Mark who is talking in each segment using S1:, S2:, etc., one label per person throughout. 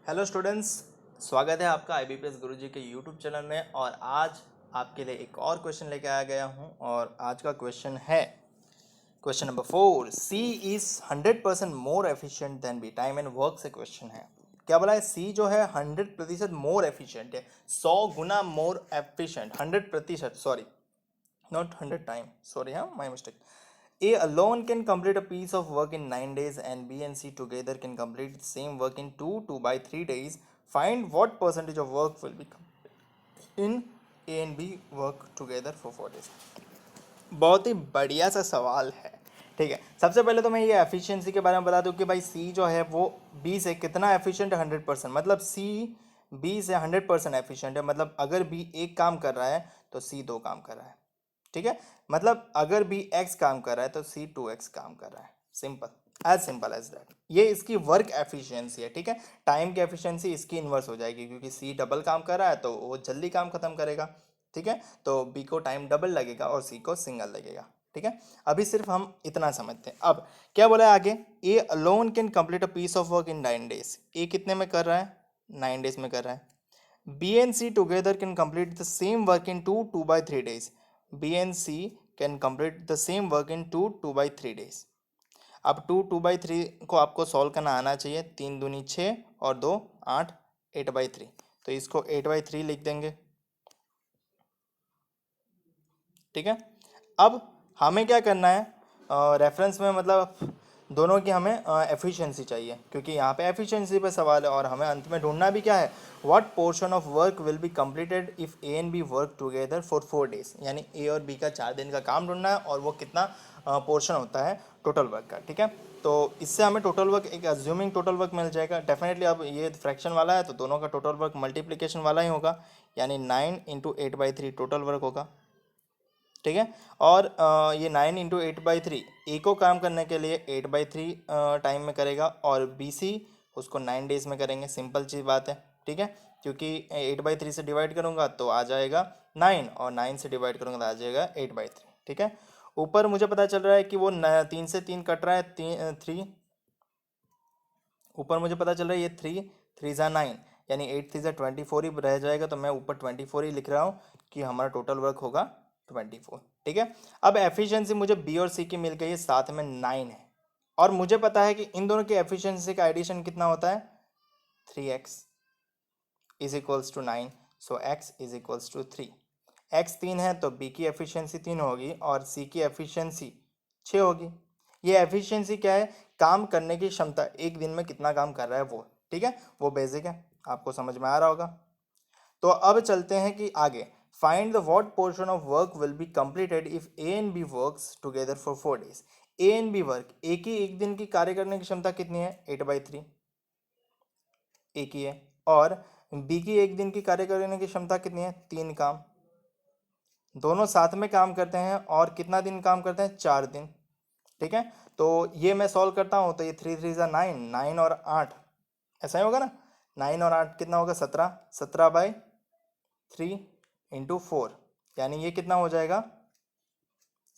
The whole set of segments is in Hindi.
S1: हेलो स्टूडेंट्स, स्वागत है आपका IBPS गुरुजी के यूट्यूब चैनल में। और आज आपके लिए एक और क्वेश्चन लेके आ गया हूं और आज का क्वेश्चन है question number 4। C is 100% more efficient than B. Time and work से क्वेश्चन है। क्या बोला है? सी जो है 100% मोर एफिशिएंट है, 100 गुना more efficient, 100%, sorry not 100 time, sorry, my mistake. A alone can complete a piece of work in 9 days and B and C together can complete the same work in 2 by 3 days. Find what percentage of work will be completed in A and B work together for 4 days. बहुत ही बढ़िया सा सवाल है। ठीक है, सबसे पहले तो मैं ये एफिशिएंसी के बारे में बता दूं कि भाई सी जो है वो बी से कितना एफिशिएंट है, 100%। मतलब सी बी से 100% एफिशिएंट है। मतलब अगर बी एक काम कर रहा है तो सी दो काम कर रहा है। ठीक है, मतलब अगर बी एक्स काम कर रहा है तो सी 2x काम कर रहा है। Simple as that. ये इसकी वर्क एफिशिएंसी है। ठीक है, टाइम की एफिशिएंसी इसकी इन्वर्स हो जाएगी क्योंकि सी डबल काम कर रहा है तो वो जल्दी काम खत्म करेगा। ठीक है, तो बी को टाइम डबल लगेगा और सी को सिंगल लगेगा। ठीक है, अभी सिर्फ हम इतना समझते हैं। अब क्या बोला है आगे? A alone can complete a piece of work in 9 days। A कितने में कर रहा है? 9 days में कर रहा है। B and C together can complete the same work in 2 by 3 days। B and C can complete the same work in 2 by 3 days। अब 2 by 3 को आपको सॉल्व करना आना चाहिए। 3 दूनी 6 और 2 8, 8/3। तो इसको 8/3 लिख देंगे। ठीक है, अब हमें क्या करना है? रेफरेंस में मतलब दोनों की हमें एफिशिएंसी चाहिए क्योंकि यहाँ पे एफिशिएंसी पे सवाल है। और हमें अंत में ढूंढना भी क्या है? What portion of work will be completed if A and B work together for 4 days। यानी ए और बी का 4 दिन का काम ढूंढना है और वो कितना पोर्शन होता है टोटल वर्क का। ठीक है, तो इससे हमें टोटल वर्क, एक अज्यूमिंग टोटल वर्क मिल जाएगा डेफिनेटली। अब ये फ्रैक्शन वाला है तो दोनों का टोटल वर्क मल्टीप्लिकेशन वाला ही होगा, यानी 9 × 8/3 टोटल वर्क होगा। ठीक है, और ये 9 × 8/3 ए को काम करने के लिए 8/3 टाइम में करेगा और बी सी उसको 9 days में करेंगे। सिंपल चीज़ बात है। ठीक है, क्योंकि 8/3 से डिवाइड करूंगा तो आ जाएगा 9 और 9 से डिवाइड करूंगा तो आ जाएगा 8/3। ठीक है, ऊपर मुझे पता चल रहा है कि वो 3 से 3 कट रहा है, 3 ऊपर मुझे पता चल रहा है ये 3 3 9, यानी 8 3 24 ही रह जाएगा। तो मैं ऊपर 24 ही लिख रहा हूँ कि हमारा टोटल वर्क होगा 24। ठीक है, अब एफिशिएंसी मुझे बी और सी की मिल गई है, साथ में 9 है। और मुझे पता है कि इन दोनों की एफिशिएंसी का एडिशन कितना होता है? 3x is equals to 9। So x is equals to 3। x 3 है तो b की एफिशिएंसी 3 होगी और c की एफिशिएंसी 6 होगी। ये एफिशिएंसी क्या है? काम करने की क्षमता, एक दिन में कितना काम कर रहा है वो। ठीक है, वो बेसिक है, आपको समझ में आ रहा होगा। तो अब चलते हैं कि आगे। Find the what portion of work will be completed if A and b works together for 4 days। A and B work, a की एक दिन की कार्य करने की क्षमता कितनी है? 8/3 ए की है। और बी की एक दिन की कार्य करने की क्षमता कितनी है? 3 काम। दोनों साथ में काम करते हैं और कितना दिन काम करते हैं? 4 दिन। ठीक है, तो ये मैं सॉल्व करता हूँ तो ये 3 3 9, 9 और 8 ऐसा ही होगा ना। 9 और 8 कितना होगा? 17। 17/3 × 4, यानी ये कितना हो जाएगा?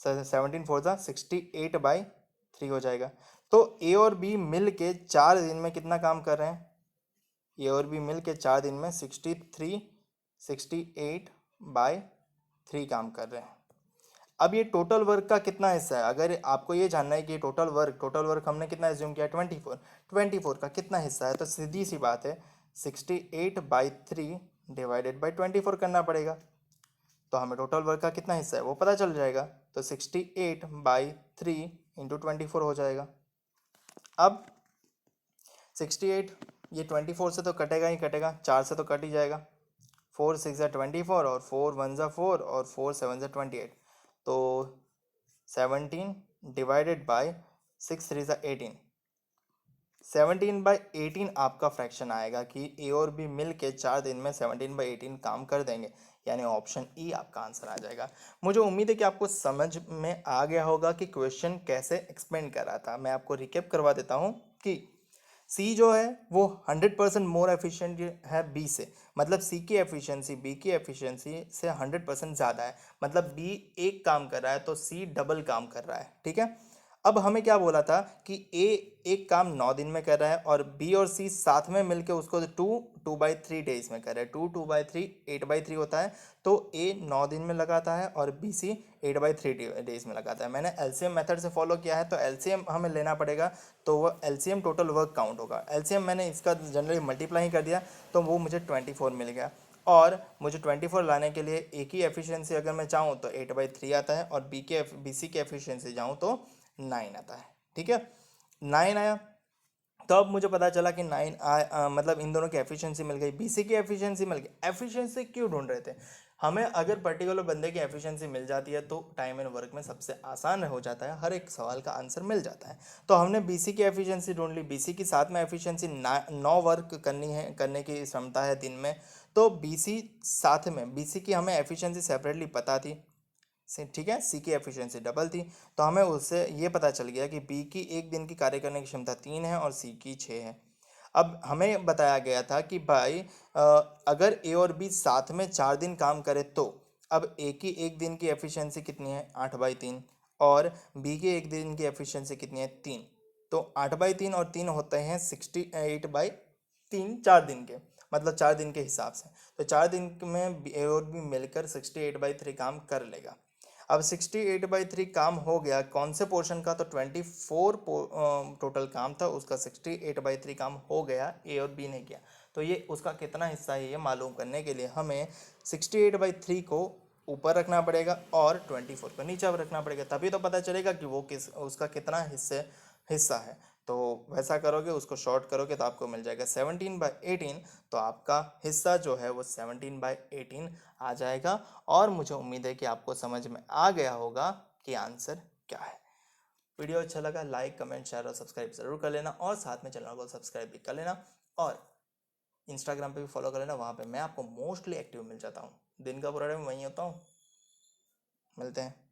S1: 17 4 68/3 हो जाएगा। तो ए और बी मिल के 4 दिन में कितना काम कर रहे हैं? ए और बी मिल के 4 दिन में 68/3 काम कर रहे हैं। अब ये टोटल वर्क का कितना हिस्सा है? अगर आपको ये जानना है कि टोटल वर्क हमने कितना एज्यूम किया? 24 का कितना हिस्सा है? तो सीधी सी बात है, 68/3 डिवाइडेड बाई 24 करना पड़ेगा। तो हमें टोटल वर्क का कितना हिस्सा है वो पता चल जाएगा। तो 68/3 × 24 हो जाएगा। अब 68, ये 24 से तो कटेगा ही कटेगा, 4 से तो कट ही जाएगा। 4 6 24 और 4 1 4 और 4 7 28। तो 17 डिवाइडेड बाई 6 3 18। 17/18 आपका फ्रैक्शन आएगा कि ए और बी मिल के 4 दिन में 17/18 काम कर देंगे, यानी ऑप्शन ई आपका आंसर आ जाएगा। मुझे उम्मीद है कि आपको समझ में आ गया होगा कि क्वेश्चन कैसे एक्सप्लेन कर रहा था। मैं आपको रिकेप करवा देता हूँ कि सी जो है वो 100% मोर एफिशिएंट है बी से। मतलब सी की एफिशिएंसी बी की एफिशिएंसी से 100% ज़्यादा है। मतलब बी एक काम कर रहा है तो सी डबल काम कर रहा है। ठीक है, अब हमें क्या बोला था कि ए एक काम 9 दिन में कर रहा है और बी और सी साथ में मिलके उसको 2/3 डेज में कर रहा है। 2/3 8/3 होता है। तो ए 9 दिन में लगाता है और बी सी 8/3 डेज में लगाता है। मैंने एलसीएम मेथड से फॉलो किया है, तो एलसीएम हमें लेना पड़ेगा। तो वो एलसीएम टोटल वर्क काउंट होगा। एलसीएम मैंने इसका जनरली मल्टीप्लाई ही कर दिया, तो वो मुझे 24 मिल गया। और मुझे 24 लाने के लिए ए की एफिशिएंसी अगर मैं चाहूँ तो 8/3 आता है, और बी सी की एफिशिएंसी जाऊँ तो 9 आता है। ठीक है, 9 आया। तो अब मुझे पता चला कि मतलब इन दोनों की एफिशिएंसी मिल गई, बीसी की एफिशिएंसी मिल गई। एफिशिएंसी क्यों ढूंढ रहे थे? हमें अगर पर्टिकुलर बंदे की एफिशिएंसी मिल जाती है तो टाइम एंड वर्क में सबसे आसान हो जाता है, हर एक सवाल का आंसर मिल जाता है। तो हमने बीसी की एफिशिएंसी ढूंढ ली। बीसी की साथ में एफिशिएंसी 9 वर्क करने की क्षमता है दिन में। तो बीसी साथ में, बीसी की हमें एफिशिएंसी सेपरेटली पता थी, ठीक है, सी की एफिशिएंसी डबल थी। तो हमें उससे ये पता चल गया कि बी की एक दिन की कार्य करने की क्षमता 3 है और सी की 6 है। अब हमें बताया गया था कि भाई अ, अगर ए और बी साथ में 4 दिन काम करे तो अब ए की एक दिन की एफिशिएंसी कितनी है? 8/3। और बी की एक दिन की एफिशिएंसी कितनी है? 3। तो 8/3 और 3 होते हैं 68/3 4 दिन के, मतलब 4 दिन के हिसाब से। तो 4 दिन में ए और बी मिलकर 68/3 काम कर लेगा। अब 68/3 काम हो गया कौन से पोर्शन का? तो 24 टोटल काम था, उसका 68/3 काम हो गया, ए और बी ने किया। तो ये उसका कितना हिस्सा है ये मालूम करने के लिए हमें 68/3 को ऊपर रखना पड़ेगा और 24 को नीचे रखना पड़ेगा, तभी तो पता चलेगा कि वो उसका कितना हिस्सा है। तो वैसा करोगे, उसको शॉर्ट करोगे तो आपको मिल जाएगा 17/18। तो आपका हिस्सा जो है वो 17/18 आ जाएगा। और मुझे उम्मीद है कि आपको समझ में आ गया होगा कि आंसर क्या है। वीडियो अच्छा लगा लाइक कमेंट शेयर और सब्सक्राइब जरूर कर लेना, और साथ में चैनल को सब्सक्राइब भी कर लेना। और इंस्टाग्राम पे भी फॉलो कर लेना, वहाँ पे मैं आपको मोस्टली एक्टिव मिल जाता हूँ। दिन का पूरा टाइम वहीं होता हूँ। मिलते हैं।